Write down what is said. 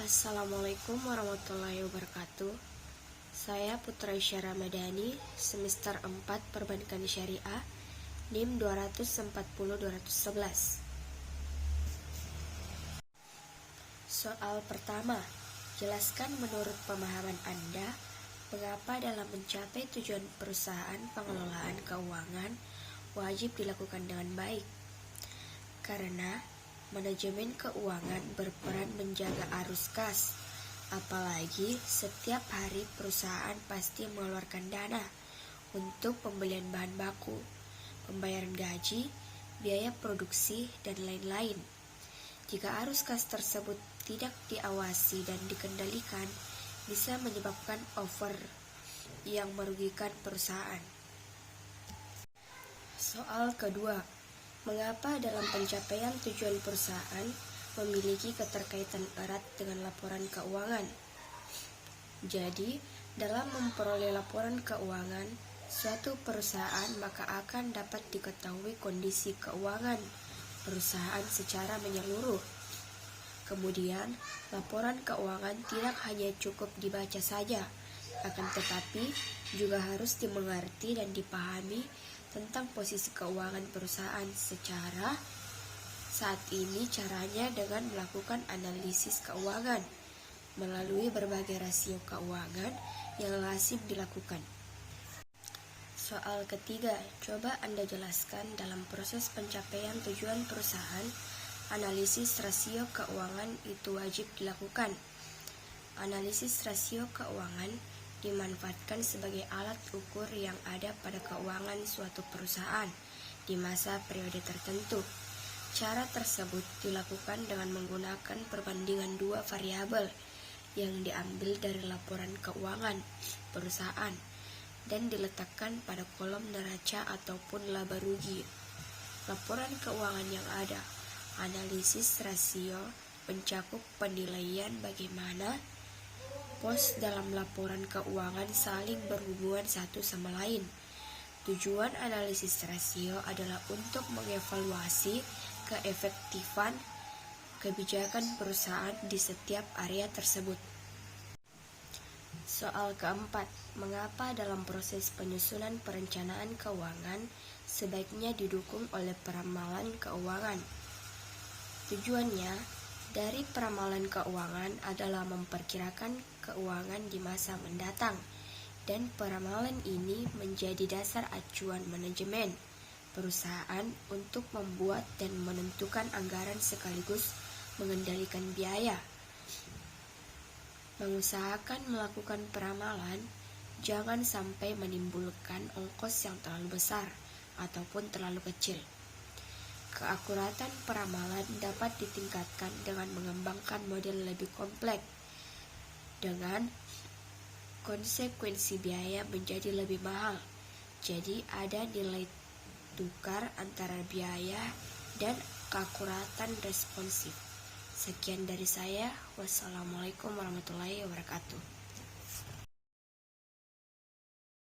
Assalamualaikum warahmatullahi wabarakatuh. Saya Putra Isyara Madani, semester 4 Perbankan Syariah, NIM 240-211. Soal pertama, jelaskan menurut pemahaman Anda, mengapa dalam mencapai tujuan perusahaan pengelolaan keuangan wajib dilakukan dengan baik? Karena manajemen keuangan berperan menjaga arus kas, apalagi setiap hari perusahaan pasti mengeluarkan dana untuk pembelian bahan baku, pembayaran gaji, biaya produksi, dan lain-lain. Jika arus kas tersebut tidak diawasi dan dikendalikan, bisa menyebabkan over yang merugikan perusahaan. Soal kedua, mengapa dalam pencapaian tujuan perusahaan memiliki keterkaitan erat dengan laporan keuangan? Jadi, dalam memperoleh laporan keuangan suatu perusahaan, maka akan dapat diketahui kondisi keuangan perusahaan secara menyeluruh. Kemudian, laporan keuangan tidak hanya cukup dibaca saja, akan tetapi juga harus dimengerti dan dipahami tentang posisi keuangan perusahaan secara saat ini. Caranya dengan melakukan analisis keuangan melalui berbagai rasio keuangan yang lazim dilakukan. Soal ketiga, coba Anda jelaskan dalam proses pencapaian tujuan perusahaan, analisis rasio keuangan itu wajib dilakukan. Analisis rasio keuangan dimanfaatkan sebagai alat ukur yang ada pada keuangan suatu perusahaan di masa periode tertentu. Cara tersebut dilakukan dengan menggunakan perbandingan dua variabel yang diambil dari laporan keuangan perusahaan dan diletakkan pada kolom neraca ataupun laba rugi laporan keuangan yang ada. Analisis rasio mencakup penilaian bagaimana pos dalam laporan keuangan saling berhubungan satu sama lain. Tujuan analisis rasio adalah untuk mengevaluasi keefektifan kebijakan perusahaan di setiap area tersebut. Soal keempat, mengapa dalam proses penyusunan perencanaan keuangan sebaiknya didukung oleh peramalan keuangan? Tujuannya dari peramalan keuangan adalah memperkirakan keuangan di masa mendatang, dan peramalan ini menjadi dasar acuan manajemen perusahaan untuk membuat dan menentukan anggaran sekaligus mengendalikan biaya. Mengusahakan melakukan peramalan jangan sampai menimbulkan ongkos yang terlalu besar ataupun terlalu kecil. Keakuratan peramalan dapat ditingkatkan dengan mengembangkan model lebih kompleks, dengan konsekuensi biaya menjadi lebih mahal. Jadi ada nilai tukar antara biaya dan keakuratan responsif. Sekian dari saya. Wassalamualaikum warahmatullahi wabarakatuh.